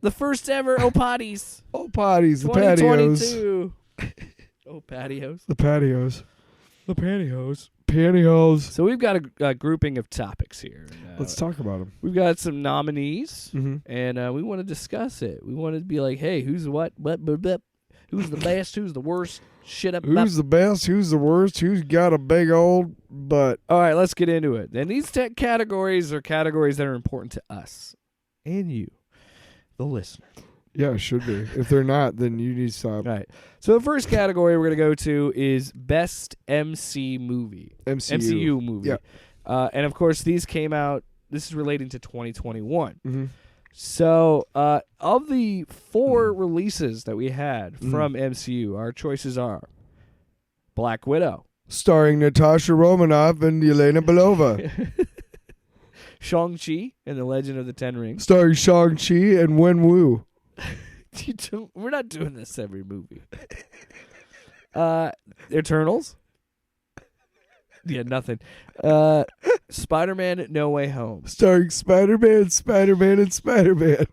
the first ever OPOTYs. OPOTYs, the patios. 2022. Oh, patios. The patios. The pantyhose. Pantyhose. So we've got a grouping of topics here. Let's talk about them. We've got some nominees, Mm-hmm. and we want to discuss it. We want to be like, hey, who's what, who's the best, who's the worst, shit up. Who's the best? Who's the worst? Who's got a big old butt? All right, let's get into it. And these categories are categories that are important to us and you, the listener. Yeah, it should be. If they're not, then you need to stop. All right. So the first category we're going to go to is Best MCU movie. MCU movie. Yeah. And, of course, these came out. This is relating to 2021. Mm-hmm. So of the 4 releases that we had from MCU, our choices are Black Widow. Starring Natasha Romanoff and Yelena Belova. Shang-Chi and the Legend of the Ten Rings. Starring Shang-Chi and Wen-Wu. We're not doing this every movie. Eternals. Yeah, nothing. Spider-Man No Way Home. Starring Spider-Man, and Spider-Man.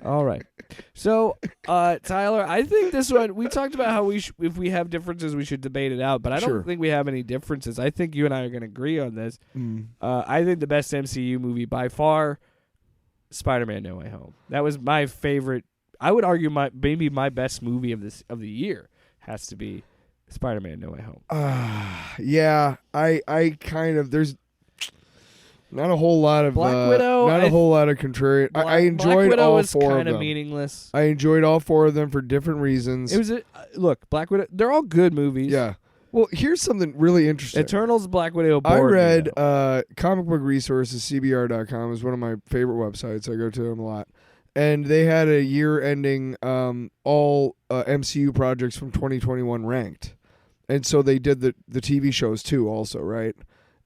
All right. So, Tyler, I think this one, we talked about how if we have differences, we should debate it out, but I don't think we have any differences. I think you and I are going to agree on this. I think the best MCU movie by far, Spider-Man No Way Home. That was my favorite. I would argue maybe my best movie of the year has to be Spider-Man No Way Home. Yeah, I kind of, there's not a whole lot of Black Widow. Not a whole lot of contrarian. I enjoyed all 4 of them. Kind of meaningless. I enjoyed all 4 of them for different reasons. It was look, Black Widow. They're all good movies. Yeah. Well, here's something really interesting. Eternals, Black Widow. I read Comic Book Resources, CBR.com is one of my favorite websites. I go to them a lot. And they had a year-ending all MCU projects from 2021 ranked. And so they did the TV shows too also, right?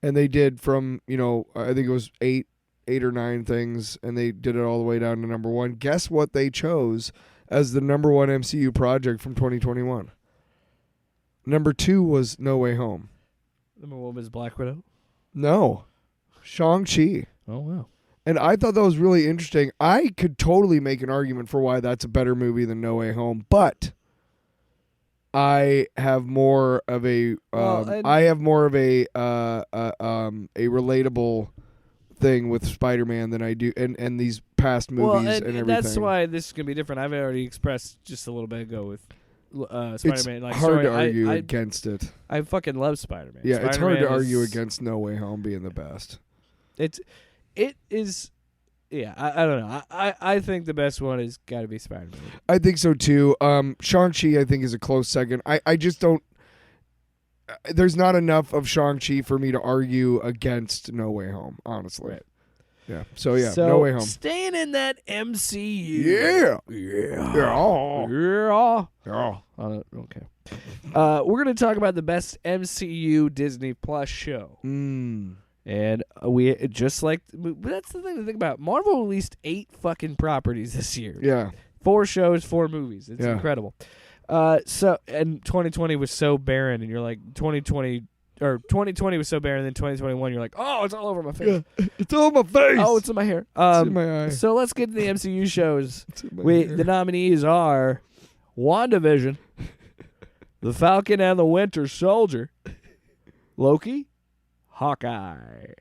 And they did from, I think it was 8 or 9 things, and they did it all the way down to number 1. Guess what they chose as the number 1 MCU project from 2021? Number 2 was No Way Home. Number 1 was Black Widow? No. Shang-Chi. Oh, wow. And I thought that was really interesting. I could totally make an argument for why that's a better movie than No Way Home, but I have more of a relatable thing with Spider-Man than I do and these past movies and everything. That's why this is gonna be different. I've already expressed just a little bit ago with Spider-Man. It's hard to argue against it. I fucking love Spider-Man. Yeah, Spider-Man it's hard to argue against No Way Home being the best. It is. Yeah, I don't know. I think the best one has got to be Spider-Man. I think so too. Shang-Chi I think is a close second. I just don't. There's not enough of Shang-Chi for me to argue against No Way Home, honestly. Right. Yeah. So No Way Home. Staying in that MCU. Yeah. Okay. We're gonna talk about the best MCU Disney Plus show. And we just like that's the thing to think about. Marvel released 8 fucking properties this year. Yeah, 4 shows, 4 movies. It's incredible. So and 2020 was so barren, and you're like 2020 was so barren. And then 2021, you're like, oh, it's all over my face. Yeah, it's all my face. Oh, it's in my hair. It's in my eye. So let's get to the MCU shows. The nominees are WandaVision, The Falcon and the Winter Soldier, Loki, Hawkeye.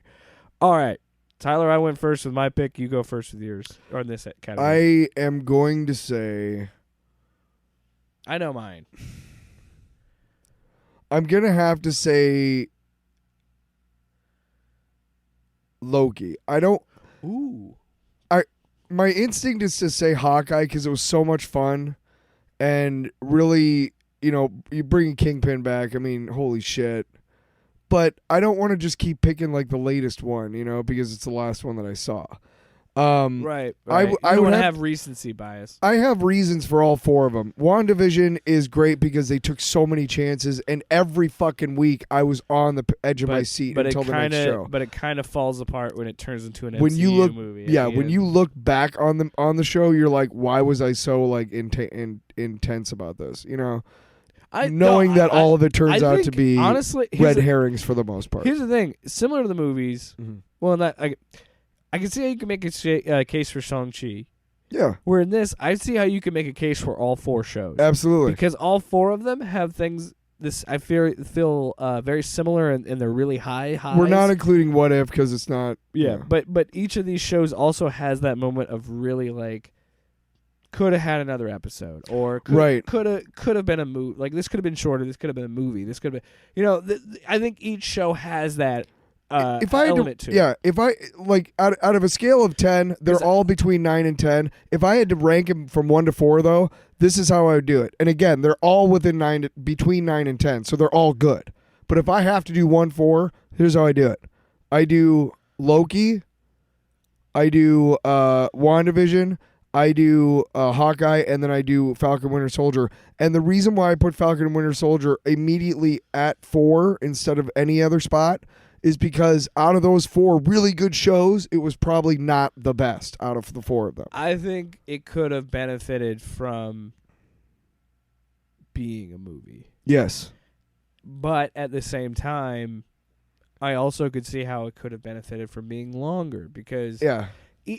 All right. Tyler, I went first with my pick. You go first with yours. Or in this category. I am going to say... I know mine. I'm going to have to say... Loki. I don't... Ooh. My instinct is to say Hawkeye because it was so much fun. And really, you bring Kingpin back. I mean, holy shit. But I don't want to just keep picking like the latest one, because it's the last one that I saw. Right. I would have recency bias. I have reasons for all 4 of them. WandaVision is great because they took so many chances, and every fucking week I was on the edge of my seat until the next show. But it kind of falls apart when it turns into an MCU movie. Yeah, when you look back on the show, you're like, why was I so like intense about this? Knowing that all of it turns out to be red herrings for the most part. Here's the thing. Similar to the movies, well, I can see how you can make a case for Shang-Chi. Yeah. Where in this, I see how you can make a case for all 4 shows. Absolutely. Because all 4 of them have things. I feel very similar, and they're really highs. We're not including What If because it's not. Yeah, but each of these shows also has that moment of really like could have had another episode, or could have been a movie. Like this could have been shorter. This could have been a movie. This could have been. I think each show has that. If I element to it. Yeah, if I like out of a scale of 10, they're all between 9 and 10. If I had to rank them from 1 to 4, though, this is how I would do it. And again, they're all within between 9 and 10, so they're all good. But if I have to do 1-4, here's how I do it. I do Loki. I do WandaVision. I do Hawkeye, and then I do Falcon Winter Soldier. And the reason why I put Falcon Winter Soldier immediately at 4 instead of any other spot is because out of those 4 really good shows, it was probably not the best out of the 4 of them. I think it could have benefited from being a movie. Yes. But at the same time, I also could see how it could have benefited from being longer because... Yeah.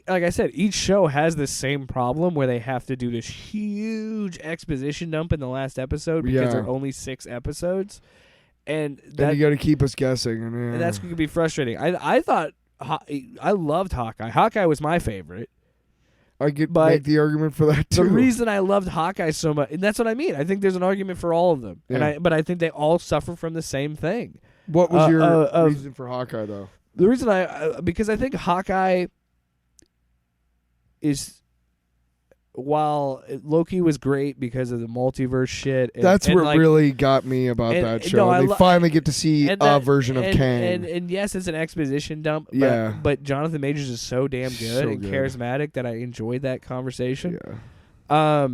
Like I said, each show has the same problem where they have to do this huge exposition dump in the last episode because there are only 6 episodes. And you got to keep us guessing. And that's going to be frustrating. I thought... I loved Hawkeye. Hawkeye was my favorite. I could make the argument for that, too. The reason I loved Hawkeye so much... And that's what I mean. I think there's an argument for all of them. Yeah. But I think they all suffer from the same thing. What was your reason for Hawkeye, though? The reason because I think Hawkeye... is while Loki was great because of the multiverse shit. That's what really got me about that show. No, they finally get to see a version of Kang. And yes, it's an exposition dump. But Jonathan Majors is so damn good and charismatic that I enjoyed that conversation. Yeah.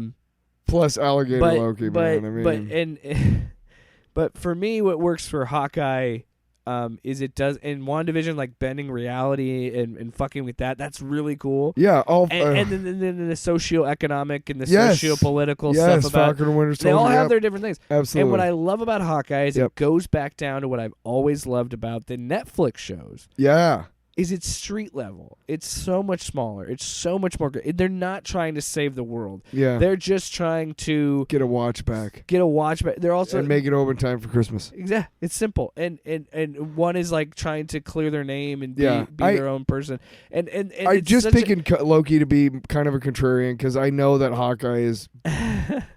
Plus Alligator Loki, man. I mean, but for me, what works for Hawkeye. Is it does in WandaVision, like bending reality and fucking with that. That's really cool. Yeah. And then the socioeconomic and the sociopolitical stuff about Falcon and Winter Soldier. They all have their different things. Absolutely. And what I love about Hawkeye is it goes back down to what I've always loved about the Netflix shows. Yeah. Is it's street level. It's so much smaller. It's so much more good. They're not trying to save the world. Yeah. They're just trying to get a watch back. They're also and make it open time for Christmas. Exactly. It's simple. And one is like trying to clear their name and be their own person. And I'm just picking Loki to be kind of a contrarian because I know that Hawkeye is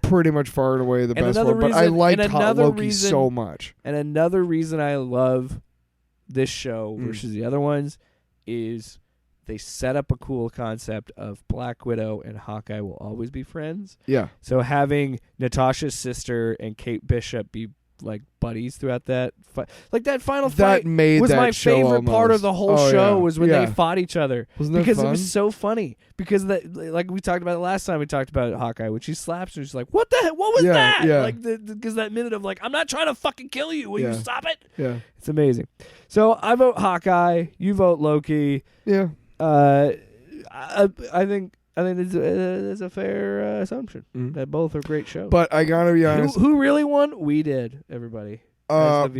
pretty much far and away the best one. But I liked Loki so much. And another reason I love this show versus the other ones is they set up a cool concept of Black Widow and Hawkeye will always be friends. Yeah. So having Natasha's sister and Kate Bishop be like buddies throughout that like that final fight was my favorite part of the whole show was when they fought each other. Wasn't that because fun? It was so funny because that like we talked about it last time we talked about Hawkeye when she slaps her she's like what the heck what was that like because that minute of like I'm not trying to fucking kill you will you stop it it's amazing. So I vote Hawkeye, you vote Loki. I think it's a fair assumption that both are great shows. But I gotta be honest. Who really won? We did, everybody. But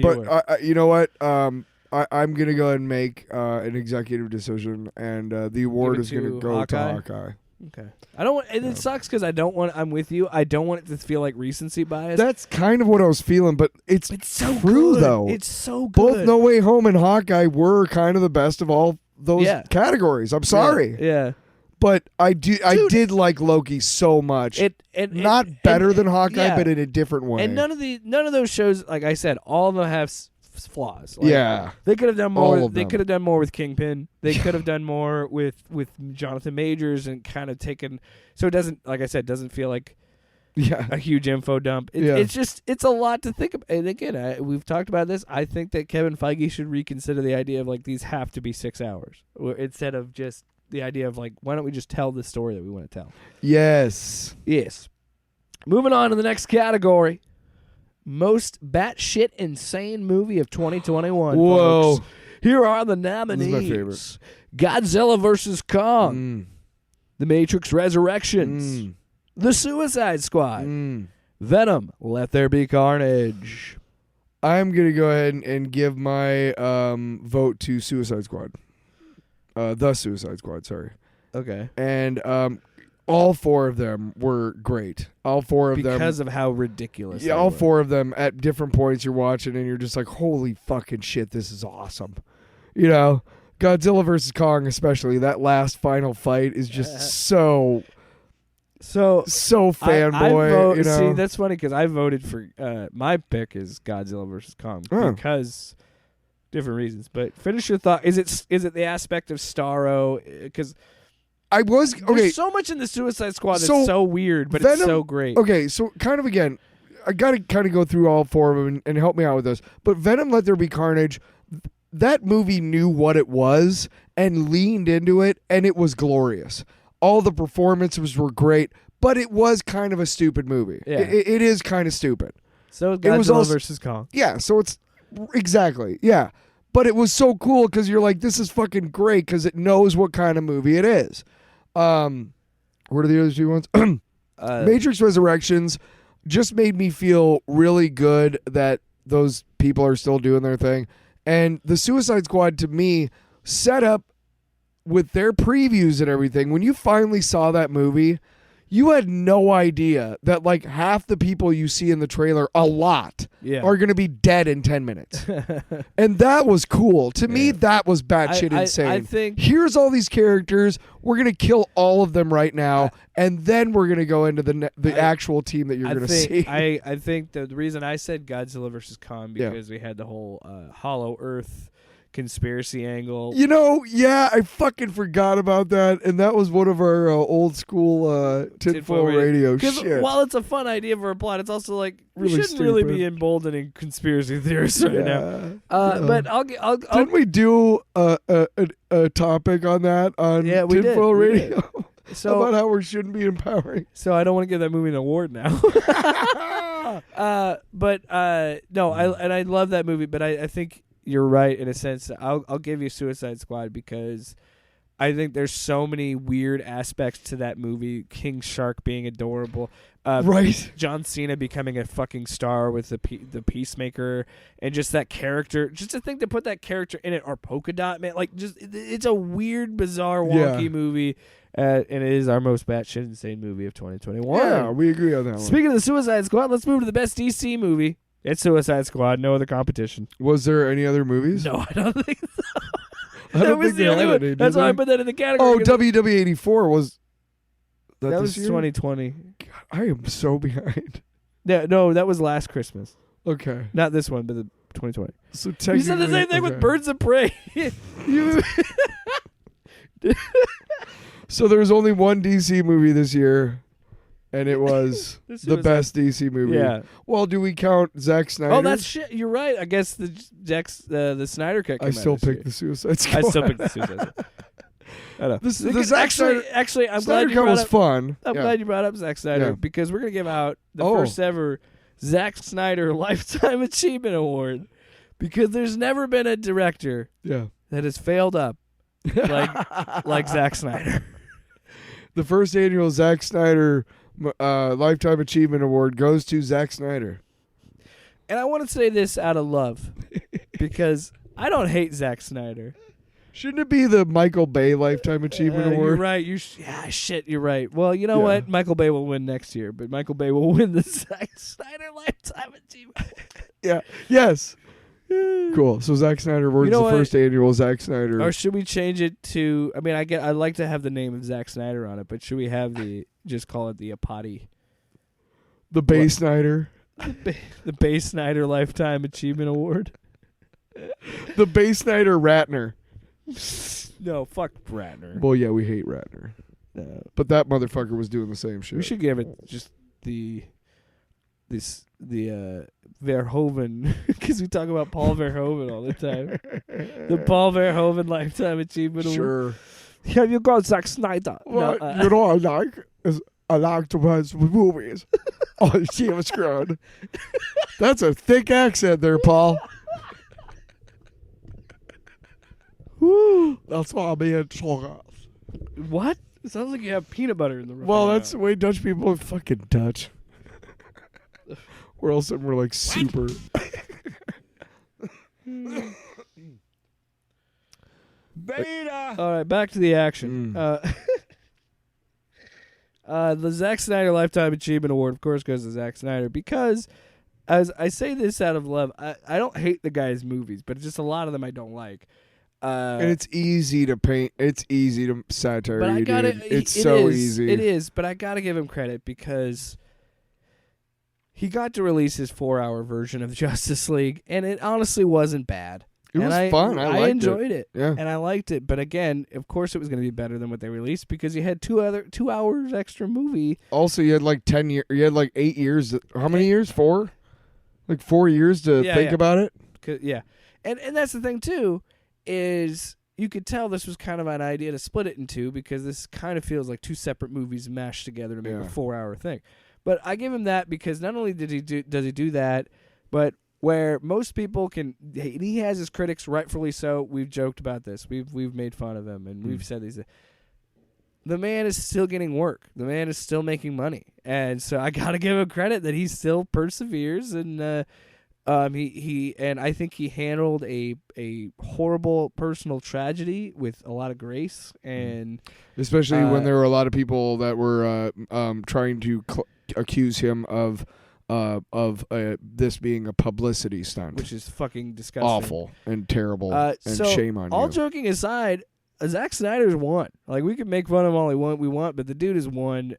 you know what? I'm gonna go ahead and make an executive decision, and the award is gonna go to Hawkeye. Okay. I don't want, and it sucks because I don't want. I'm with you. I don't want it to feel like recency bias. That's kind of what I was feeling, but it's so true good. though. It's so good. Both No Way Home and Hawkeye were kind of the best of all those categories. I'm sorry. Yeah. But I did like Loki so much. Not better than Hawkeye, but in a different way. And none of those shows, like I said, all of them have flaws. Like, they could have done more. They could have done more with Kingpin. They could have done more with Jonathan Majors and kind of taken. So it doesn't, like I said, doesn't feel like a huge info dump. It's a lot to think about. And again, we've talked about this. I think that Kevin Feige should reconsider the idea of like these have to be 6 hours instead of just the idea of like why don't we just tell the story that we want to tell. Yes. Moving on to the next category. Most batshit insane movie of 2021. Whoa. Folks. Here are the nominees. This is my favorite. Godzilla vs. Kong. The Matrix Resurrections. The Suicide Squad. Venom, Let There Be Carnage. I'm going to go ahead and give my vote to Suicide Squad. The Suicide Squad, sorry. Okay. And all 4 of them were great. All 4 of them. Because of how ridiculous Yeah, all 4 of them at different points you're watching and you're just like, holy fucking shit, this is awesome. You know, Godzilla vs. Kong especially, that last final fight is just so fanboy. You know? See, that's funny because I voted for my pick is Godzilla vs. Kong because different reasons. But finish your thought. Is it the aspect of Starro? Because there's so much in the Suicide Squad that's so weird, but it's so great. Okay, so kind of again, I gotta kind of go through all 4 of them and help me out with this. But Venom: Let There Be Carnage. That movie knew what it was and leaned into it, and it was glorious. All the performances were great, but it was kind of a stupid movie. Yeah. It is kind of stupid. So Godzilla vs. Kong. Yeah, so it's exactly, yeah. But it was so cool because you're like, this is fucking great because it knows what kind of movie it is. What are the other 2 ones? Matrix Resurrections just made me feel really good that those people are still doing their thing. And the Suicide Squad, to me, set up with their previews and everything. When you finally saw that movie, you had no idea that like half the people you see in the trailer, a lot, are going to be dead in 10 minutes. And that was cool. To me, that was batshit insane. I think here's all these characters. We're going to kill all of them right now. And then we're going to go into the actual team that you're going to see. I think the reason I said Godzilla vs. Kong because we had the whole Hollow Earth conspiracy angle. You know, yeah, I fucking forgot about that, and that was one of our old school tinfoil radio shit. While it's a fun idea for a plot, it's also like really we shouldn't really be emboldening conspiracy theorists right now. But I'll didn't we do a topic on that on tinfoil radio? So about how we shouldn't be empowering. So I don't want to give that movie an award now. No, I love that movie, but I think you're right in a sense. I'll give you Suicide Squad because I think there's so many weird aspects to that movie. King Shark being adorable, right? John Cena becoming a fucking star with the Peacemaker, and just that character. Just to think to put that character in it, or Polka Dot Man, like just it's a weird, bizarre, wonky movie. And it is our most batshit insane movie of 2021. Yeah, we agree on that one. Speaking of the Suicide Squad, let's move to the best DC movie. It's Suicide Squad. No other competition. Was there any other movies? No, I don't think so. I don't think the only one. That's why I put that in the category. Oh, WW84 was that was 2020. God, I am so behind. Yeah, no, that was last Christmas. Okay. Not this one, but the 2020. So you said the same thing with Birds of Prey. So there was only one DC movie this year, and it was the best DC movie. Yeah. Well, do we count Zack Snyder? Oh, that's shit. You're right. I guess the Snyder Cut came I still pick the Suicide Squad. I still pick the Suicide Squad. I know. Actually, I'm Snyder glad you brought was up, fun. I'm glad you brought up Zack Snyder because we're gonna give out the first ever Zack Snyder Lifetime Achievement Award because there's never been a director that has failed up like Zack Snyder. The first annual Zack Snyder Lifetime Achievement Award goes to Zack Snyder. And I want to say this out of love because I don't hate Zack Snyder. Shouldn't it be the Michael Bay Lifetime Achievement Award? You're right. You're right. Well, you know what? Michael Bay will win next year, but Michael Bay will win the Zack Snyder Lifetime Achievement Award. Yeah. Yes. Cool. So Zack Snyder Award is the first annual Zack Snyder. Or should we change it to? I mean, I'd like to have the name of Zack Snyder on it, but should we have just call it the OPOTY? The Bay Snyder. The Bay Snyder Lifetime Achievement Award. The Bay Snyder Ratner. No, fuck Ratner. Well, yeah, we hate Ratner. But that motherfucker was doing the same shit. We should give it just the Verhoeven, because we talk about Paul Verhoeven all the time. The Paul Verhoeven Lifetime Achievement Award. Have you got Zack Snyder? Well, you know what I like to watch movies on James Screen. That's a thick accent there, Paul. Woo. That's why I'm being talking. What? It sounds like you have peanut butter in the room. Well, that's the way Dutch people are fucking Dutch. Or else we're like super. Beta. All right, back to the action. The Zack Snyder Lifetime Achievement Award, of course, goes to Zack Snyder because, as I say this out of love, I don't hate the guy's movies, but just a lot of them I don't like. And it's easy to paint. It's easy to satire. But I gotta. It's so easy. It is, but I gotta give him credit because he got to release his 4-hour version of Justice League, and it honestly wasn't bad. It was fun. I enjoyed it. Yeah. And I liked it. But again, of course it was going to be better than what they released because you had 2 hours extra movie. Also, you had like 10 years. You had like 8 years. How many years? 4? Like 4 years to think about it? Yeah. And that's the thing, too, is you could tell this was kind of an idea to split it in 2 because this kind of feels like 2 separate movies mashed together to make a 4-hour thing. But I give him that because not only does he do that, but where most people can, he has his critics, rightfully so. We've joked about this. We've made fun of him, and we've said these. The man is still getting work. The man is still making money, and so I gotta give him credit that he still perseveres. And he and I think he handled a horrible personal tragedy with a lot of grace, and especially when there were a lot of people that were trying to accuse him of this being a publicity stunt, which is fucking disgusting, awful, and terrible, and shame on you. All joking aside, Zack Snyder's won. Like, we can make fun of him all we want, but the dude has won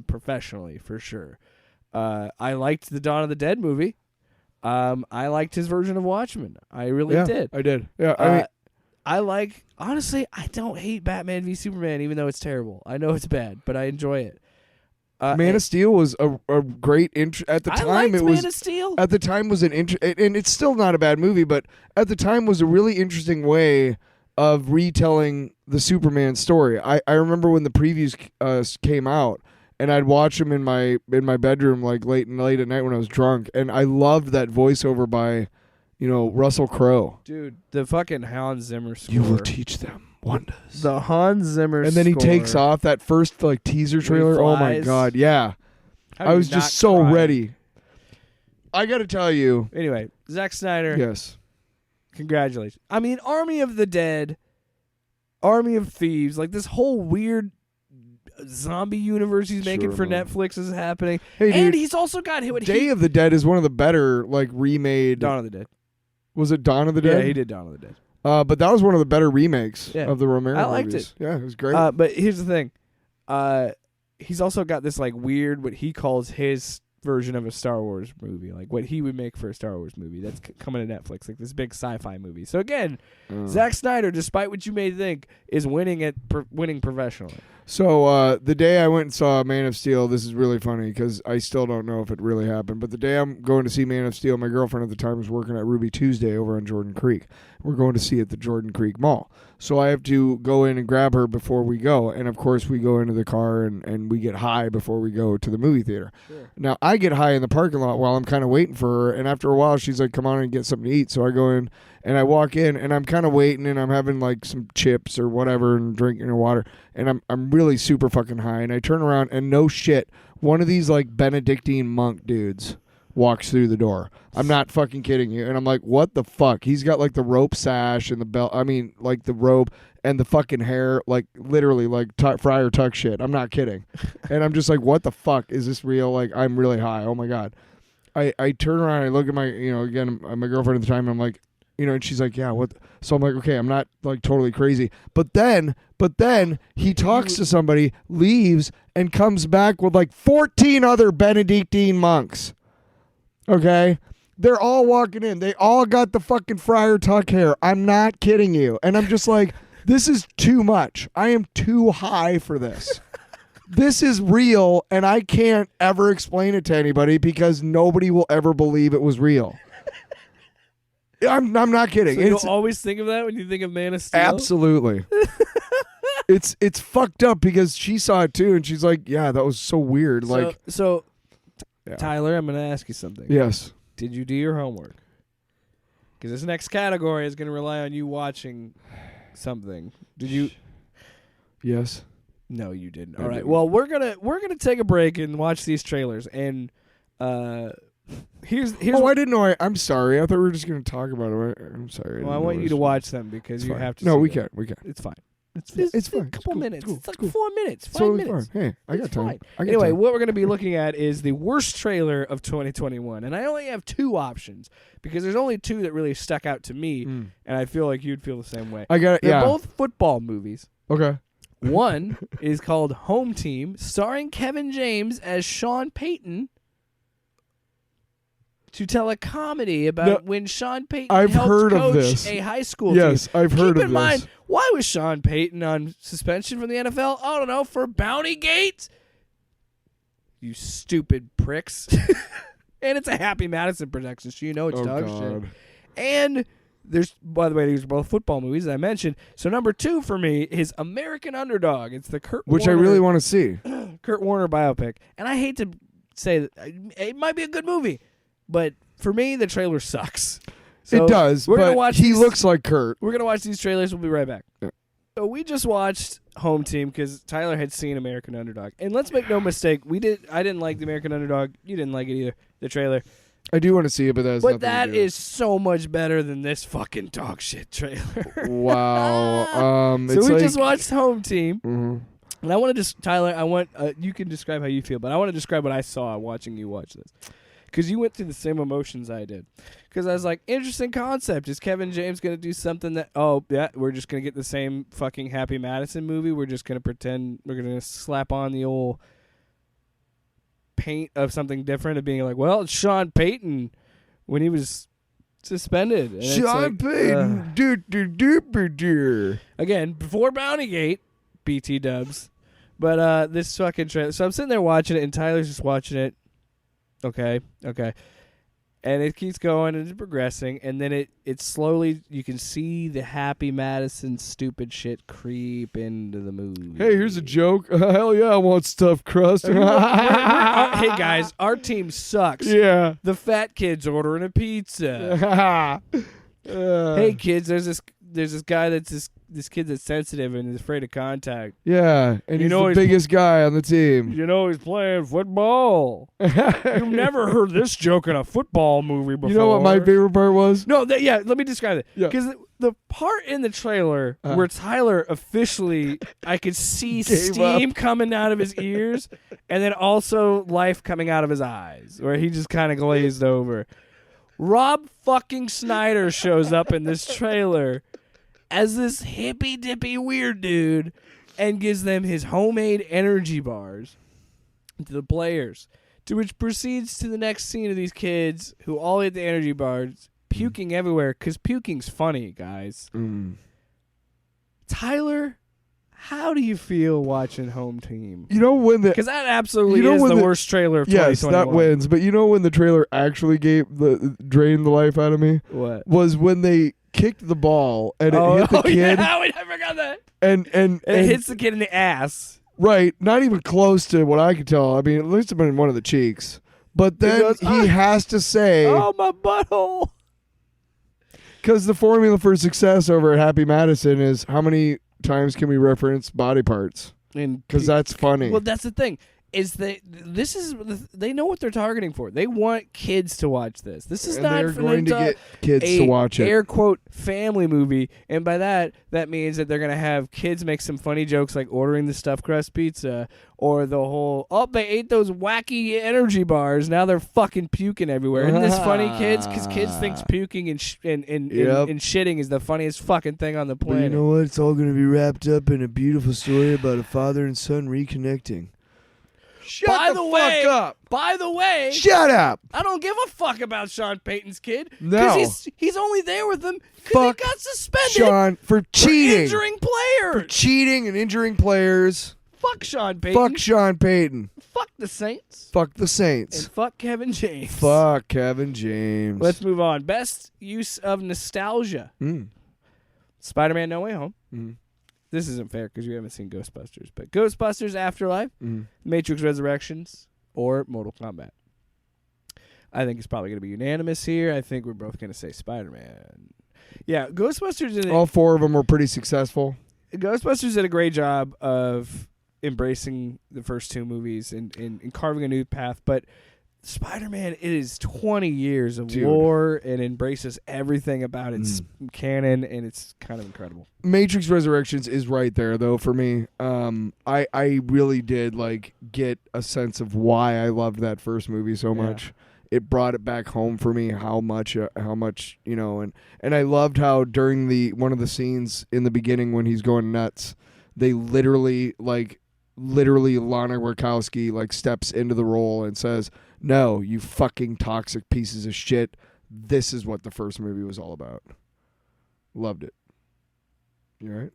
professionally for sure. I liked the Dawn of the Dead movie. I liked his version of Watchmen. I really did. I did. Yeah, honestly, I don't hate Batman v Superman, even though it's terrible. I know it's bad, but I enjoy it. Man of Steel was a great at the time. I liked it was Man of Steel. At the time was and it's still not a bad movie, but at the time was a really interesting way of retelling the Superman story. I remember when the previews came out, and I'd watch them in my bedroom like late at night when I was drunk, and I loved that voiceover by, Russell Crowe. Dude, the fucking Hans Zimmer score. You will teach them wonders. The Hans Zimmer and then he takes off that first teaser trailer. Oh my god, yeah. I was just so ready. I got to tell you. Anyway, Zack Snyder. Yes. Congratulations. I mean, Army of the Dead, Army of Thieves, like this whole weird zombie universe he's making for Netflix is happening. Hey, and dude, he's also got Day of the Dead is one of the better remade. Dawn of the Dead. Was it Dawn of the Dead? Yeah, he did Dawn of the Dead. But that was one of the better remakes of the Romero I liked movies. it. Yeah, it was great. But here's the thing. He's also got this weird, what he calls his version of a Star Wars movie, like what he would make for a Star Wars movie that's coming to Netflix, like this big sci-fi movie. So again, Zack Snyder, despite what you may think, is winning winning professionally. So the day I went and saw Man of Steel, this is really funny because I still don't know if it really happened, but the day I'm going to see Man of Steel, my girlfriend at the time was working at Ruby Tuesday over on Jordan Creek. We're going to see it at the Jordan Creek Mall. So I have to go in and grab her before we go. And, of course, we go into the car and we get high before we go to the movie theater. Sure. Now, I get high in the parking lot while I'm kind of waiting for her. And after a while, she's like, come on and get something to eat. So I go in and I walk in and I'm kind of waiting and I'm having some chips or whatever and drinking water. And I'm really super fucking high. And I turn around and no shit, one of these Benedictine monk dudes walks through the door. I'm not fucking kidding you. And I'm like, what the fuck? He's got the rope sash and the belt. I mean, the robe and the fucking hair, literally Friar Tuck shit. I'm not kidding. And I'm just like, what the fuck? Is this real? I'm really high. Oh my God. I turn around and I look at my, again, my girlfriend at the time, and I'm like, and she's like, yeah, what? So I'm like, okay, I'm not totally crazy. But then he talks to somebody, leaves, and comes back with 14 other Benedictine monks. Okay? They're all walking in. They all got the fucking Friar Tuck hair. I'm not kidding you. And I'm just like, this is too much. I am too high for this. This is real, and I can't ever explain it to anybody because nobody will ever believe it was real. I'm not kidding. So you'll always think of that when you think of Man of Steel? Absolutely. It's fucked up because she saw it too, and she's like, yeah, that was so weird. Yeah. Tyler, I'm going to ask you something. Yes. Did you do your homework? Because this next category is going to rely on you watching something. Did you? Yes. No, you didn't. All right. Well, we're gonna take a break and watch these trailers. And Here's. Oh, I didn't know. I'm sorry. I thought we were just going to talk about it. I'm sorry. Well, I want you to watch them because you have to. No, see we them. can't. We can't. It's fine. It's fine. A couple minutes. Cool. It's like 4 minutes. 5 totally minutes. Fine. Hey, I got time. Anyway, what we're going to be looking at is the worst trailer of 2021. And I only have 2 options because there's only 2 that really stuck out to me. And I feel like you'd feel the same way. They're both football movies. Okay. One is called Home Team, starring Kevin James as Sean Payton, to tell a comedy about when Sean Payton helped coach a high school team. Yes, I've heard of this. Keep in mind, why was Sean Payton on suspension from the NFL? I don't know, for Bounty Gate? You stupid pricks. And it's a Happy Madison production, so you know it's dog shit. And there's, by the way, these are both football movies that I mentioned. So number 2 for me is American Underdog. It's the Which I really want to see. Kurt Warner biopic. And I hate to say that it might be a good movie. But for me, the trailer sucks. So it does, but he looks like Kurt. We're going to watch these trailers. We'll be right back. Yeah. So we just watched Home Team because Tyler had seen American Underdog. And let's make no mistake, I didn't like the American Underdog. You didn't like it either, the trailer. I do want to see it, but that is so much better than this fucking dog shit trailer. Wow. So we just watched Home Team. Mm-hmm. And I want to Tyler, you can describe how you feel, but I want to describe what I saw watching you watch this. Because you went through the same emotions I did. Because I was like, interesting concept. Is Kevin James going to do something that, we're just going to get the same fucking Happy Madison movie. We're just going to pretend we're going to slap on the old paint of something different of being like, well, it's Sean Payton when he was suspended. And Sean Payton. Again, before Bounty Gate, BT dubs. But this fucking trailer. So I'm sitting there watching it, and Tyler's just watching it. Okay. And it keeps going and it's progressing, and then it slowly, you can see the Happy Madison stupid shit creep into the movie. Hey, here's a joke. Hell yeah, I want stuffed crust. Hey guys, our team sucks. Yeah. The fat kid's ordering a pizza. Hey kids, there's this guy that's this kid that's sensitive and is afraid of contact. Yeah, and he's the biggest guy on the team. You know he's playing football. You've never heard this joke in a football movie before. You know what my favorite part was? No, let me describe it. Because the part in the trailer where Tyler officially, I could see steam coming out of his ears, and then also life coming out of his eyes, where he just kind of glazed over. Rob fucking Snyder shows up in this trailer as this hippy-dippy weird dude and gives them his homemade energy bars to the players, to which proceeds to the next scene of these kids who all eat the energy bars, puking everywhere, because puking's funny, guys. Tyler, how do you feel watching Home Team? You know when because that absolutely is the worst trailer of 2021. Yes, that wins. But you know when the trailer actually drained the life out of me? What? Was when they kicked the ball and it hit the kid. Yeah, I forgot that. And it hits the kid in the ass. Right, not even close to what I could tell. I mean, at least it been one of the cheeks. But then he has to say, "Oh, my butthole." Because the formula for success over at Happy Madison is how many times can we reference body parts? Because that's funny. Well, that's the thing. They know what they're targeting for. They want kids to watch this. This is they're going to get kids to watch it. Air quote family movie, and by that means that they're going to have kids make some funny jokes like ordering the stuffed crust pizza or the whole they ate those wacky energy bars. Now they're fucking puking everywhere. Isn't this funny, kids? Because kids think puking and shitting is the funniest fucking thing on the planet. But you know what? It's all going to be wrapped up in a beautiful story about a father and son reconnecting. By the way, shut up. I don't give a fuck about Sean Payton's kid. No. Because he's only there with them because he got suspended. Sean, for cheating. For injuring players. For cheating and injuring players. Fuck Sean Payton. Fuck Sean Payton. Fuck the Saints. Fuck the Saints. And fuck Kevin James. Fuck Kevin James. Let's move on. Best use of nostalgia. Spider-Man No Way Home. This isn't fair because you haven't seen Ghostbusters, but Ghostbusters Afterlife, Matrix Resurrections, or Mortal Kombat. I think it's probably going to be unanimous here. I think we're both going to say Spider-Man. Yeah, Ghostbusters. All 4 of them were pretty successful. Ghostbusters did a great job of embracing the first 2 movies and carving a new path, but Spider-Man, it is 20 years of lore and embraces everything about its canon, and it's kind of incredible. Matrix Resurrections is right there, though, for me. I really did get a sense of why I loved that first movie so much. It brought it back home for me how much and I loved how during one of the scenes in the beginning when he's going nuts, they literally Lana Wachowski steps into the role and says, "No, you fucking toxic pieces of shit. This is what the first movie was all about." Loved it. You all right?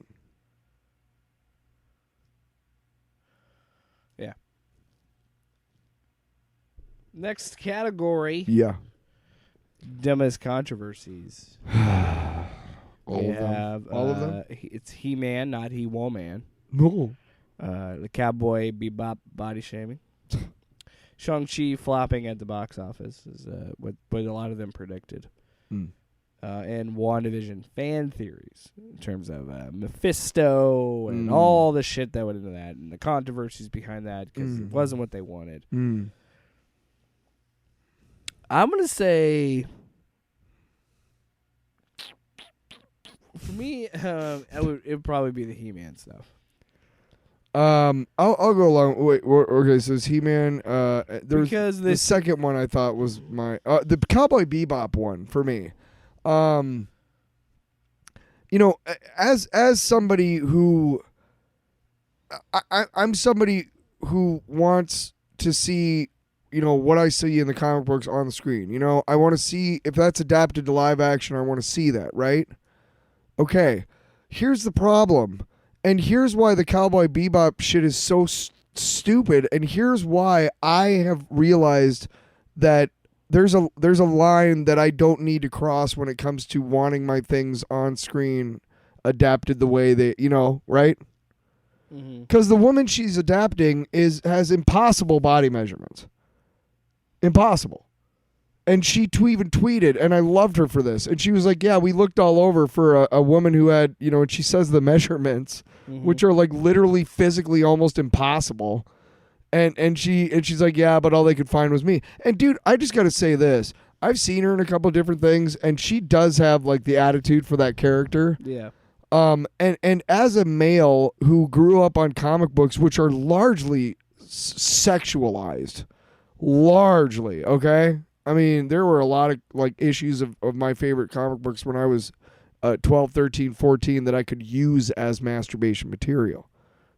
Yeah. Next category. Yeah. Dumbest controversies. All of them? It's He-Man, not He-Woman. No. The Cowboy Bebop body shaming. Shang-Chi flopping at the box office is what a lot of them predicted. And WandaVision fan theories in terms of Mephisto and all the shit that went into that and the controversies behind that because it wasn't what they wanted. I'm going to say, for me, it would probably be the He-Man stuff. I'll go along. Wait, okay. So it's He-Man. Because the second one I thought was the Cowboy Bebop one for me. As somebody who, I'm somebody who wants to see, what I see in the comic books on the screen. I want to see if that's adapted to live action. I want to see that, right? Okay. Here's the problem. And here's why the Cowboy Bebop shit is so stupid. And here's why I have realized that there's a line that I don't need to cross when it comes to wanting my things on screen adapted the way they, right? Because the woman she's adapting has impossible body measurements. Impossible. And she even tweeted, and I loved her for this. And she was like, yeah, we looked all over for a woman who had, and she says the measurements, which are literally physically almost impossible. And she's like, yeah, but all they could find was me. And dude, I just got to say this. I've seen her in a couple of different things, and she does have the attitude for that character. Yeah. And as a male who grew up on comic books, which are largely sexualized, largely, okay? I mean, there were a lot of issues of my favorite comic books when I was 12, 13, 14 that I could use as masturbation material.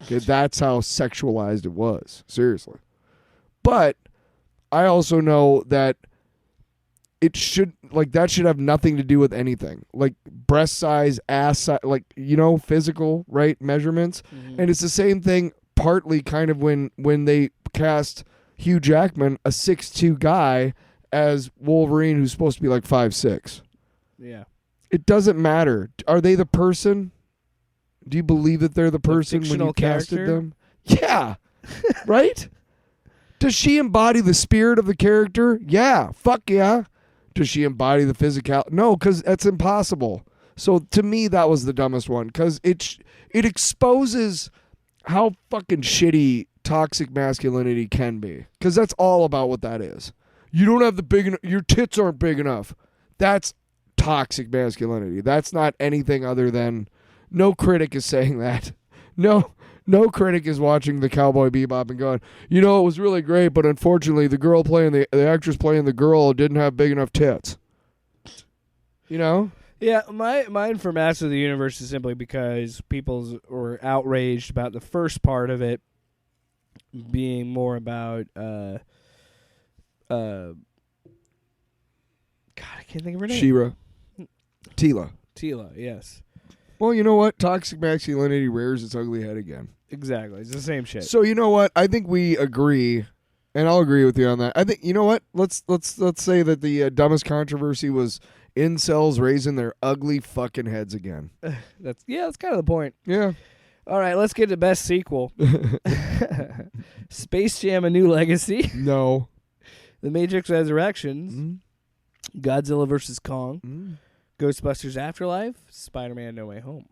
Okay, that's how sexualized it was. Seriously. But I also know that it should that should have nothing to do with anything. Breast size, ass size, physical, right, measurements. And it's the same thing partly kind of when they cast Hugh Jackman, a 6'2" guy, as Wolverine, who's supposed to be 5'6". Yeah. It doesn't matter. Are they the person? Do you believe that they're the person when you casted them? Yeah. Right? Does she embody the spirit of the character? Yeah. Fuck yeah. Does she embody the physical? No, because that's impossible. So to me, that was the dumbest one because it exposes how fucking shitty toxic masculinity can be. Because that's all about what that is. You don't have your tits aren't big enough. That's toxic masculinity. That's not anything other than, no critic is saying that. No critic is watching the Cowboy Bebop and going, it was really great, but unfortunately the actress playing the girl didn't have big enough tits. Yeah, mine for Master of the Universe is simply because people were outraged about the first part of it being more about God, I can't think of her name. She-Ra. Tila, yes. Well, you know what? Toxic masculinity rears its ugly head again. Exactly. It's the same shit. So you know what? I think we agree, and I'll agree with you on that. I think, you know what? Let's say that the dumbest controversy was incels raising their ugly fucking heads again. That's kind of the point. Yeah. All right, let's get to best sequel. Space Jam: A New Legacy. No. The Matrix Resurrections. Godzilla vs. Kong. Ghostbusters Afterlife. Spider-Man No Way Home.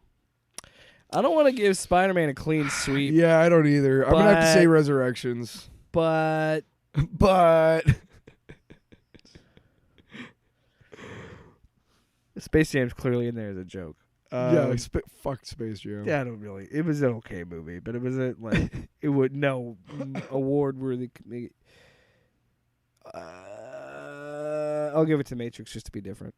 I don't want to give Spider-Man a clean sweep. Yeah, I don't either. I'm going to have to say Resurrections. But Space Jam's clearly in there as a joke. Fuck Space Jam. Yeah, I don't really. It was an okay movie, but it wasn't like it would no award worthy. I'll give it to Matrix just to be different.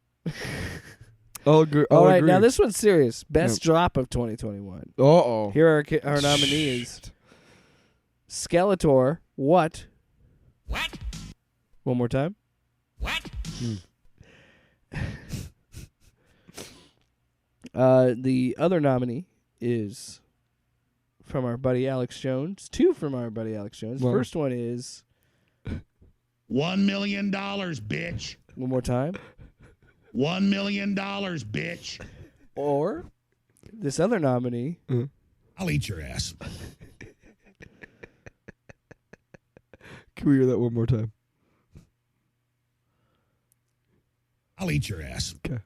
I'll agree. All right, now this one's serious. Best drop of 2021. Uh-oh. Here are our nominees. Skeletor. What? One more time. What? The other nominee is from our buddy Alex Jones. Two from our buddy Alex Jones. Well, First one is $1 million, bitch. one more time. $1 million, bitch. Or this other nominee. I'll eat your ass. Can we hear that one more time? I'll eat your ass. Okay.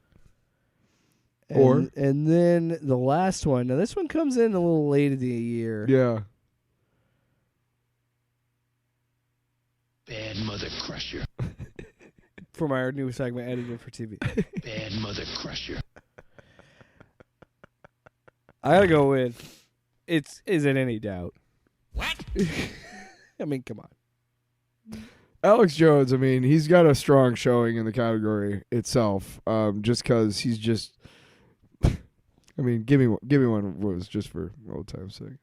And then the last one. Now this one comes in a little late in the year. Yeah. Bad mother crusher. From our new segment, Edited for TV. Bad mother crusher. I gotta go with Is it any doubt? What? I mean, come on. Alex Jones, I mean, he's got a strong showing in the category itself. Just because he's just, I mean, give me one was just for old time's sake.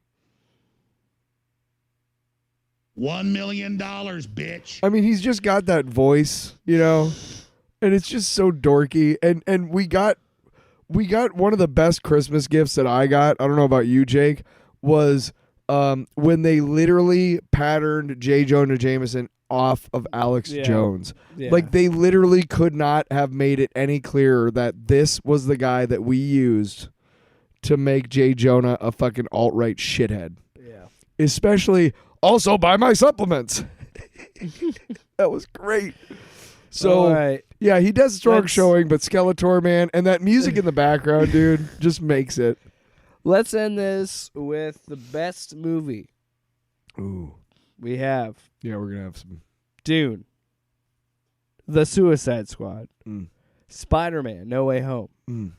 $1 million, bitch. I mean, he's just got that voice, you know, and it's just so dorky. And we got one of the best Christmas gifts that I got. I don't know about you, Jake. Was when they literally patterned J. Jonah Jameson off of Alex Jones. Yeah. Like, they literally could not have made it any clearer that this was the guy that we used to make J. Jonah a fucking alt-right shithead. Yeah. Especially, also buy my supplements. That was great. So, right. yeah, he does a strong showing, but Skeletor, man, and that music in the background, dude, just makes it. Let's end this with the best movie. Ooh. We have Yeah, we're going to have some. Dune, The Suicide Squad, Spider-Man, No Way Home,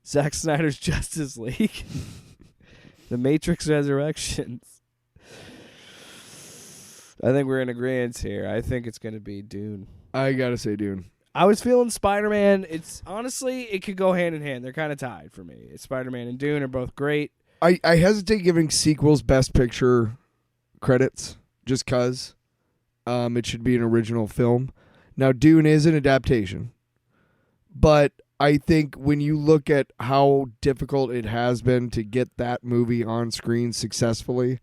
Zack Snyder's Justice League, The Matrix Resurrections. I think we're in agreement here. I think it's going to be Dune. I got to say Dune. I was feeling Spider-Man. It's honestly, it could go hand in hand. They're kind of tied for me. Spider-Man and Dune are both great. I hesitate giving sequels Best Picture credits just because it should be an original film. Now, Dune is an adaptation, but I think when you look at how difficult it has been to get that movie on screen successfully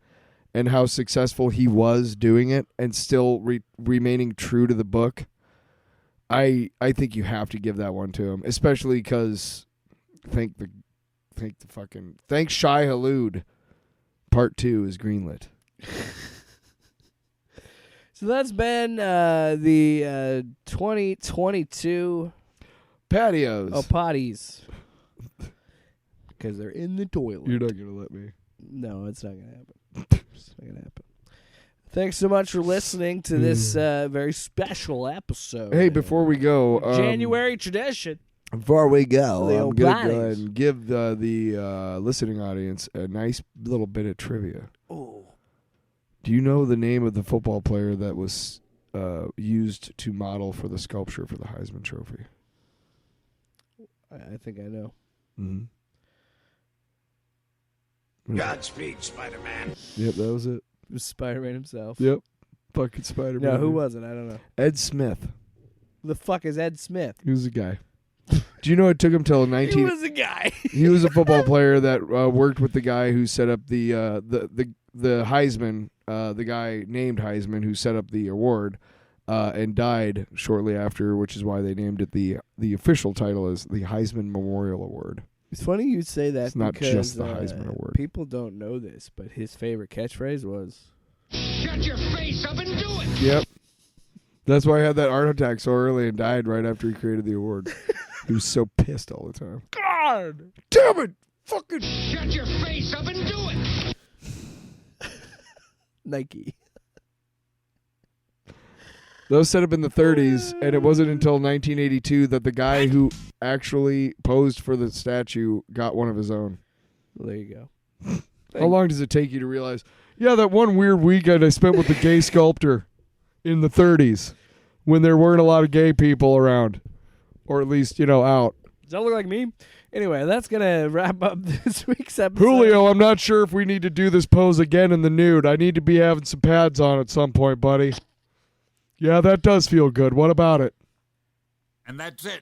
and how successful he was doing it and still remaining true to the book, I think you have to give that one to him, especially because thank Shai Hulud, Part 2 is greenlit. So that's been the 2022 patios. OPOTYs. Because they're in the toilet. You're not going to let me. No, it's not going to happen. It's not going to happen. Thanks so much for listening to this very special episode. Hey, before we go. January tradition. Before we go, The I'm going to go OPOTYs. ahead and give the listening audience a nice little bit of trivia. Oh. Do you know the name of the football player that was used to model for the sculpture for the Heisman Trophy? I think I know. Mm-hmm. Godspeed, Spider-Man. Yep, that was it. It was Spider-Man himself. Yep. Fucking Spider-Man. No, who was it? I don't know. Ed Smith. Who the fuck is Ed Smith? He was a guy. Do you know it took him till 19... He was a guy. He was a football player that worked with the guy who set up the Heisman, the guy named Heisman who set up the award, and died shortly after, which is why they named it the official title is the Heisman Memorial Award. It's funny you say that. It's not because, just the Heisman Award. People don't know this, but his favorite catchphrase was, Shut your face up and do it. Yep. That's why he had that heart attack so early and died right after he created the award. He was so pissed all the time. God Damn it! Fucking Shut your face up and do it. Nike. That was set up in the 30s, and it wasn't until 1982 that the guy who actually posed for the statue got one of his own. Well, there you go. How long does it take you to realize, yeah, that one weird weekend I spent with the gay sculptor in the 30s when there weren't a lot of gay people around, or at least, out. Does that look like me? Anyway, that's going to wrap up this week's episode. Julio, I'm not sure if we need to do this pose again in the nude. I need to be having some pads on at some point, buddy. Yeah, that does feel good. What about it? And that's it.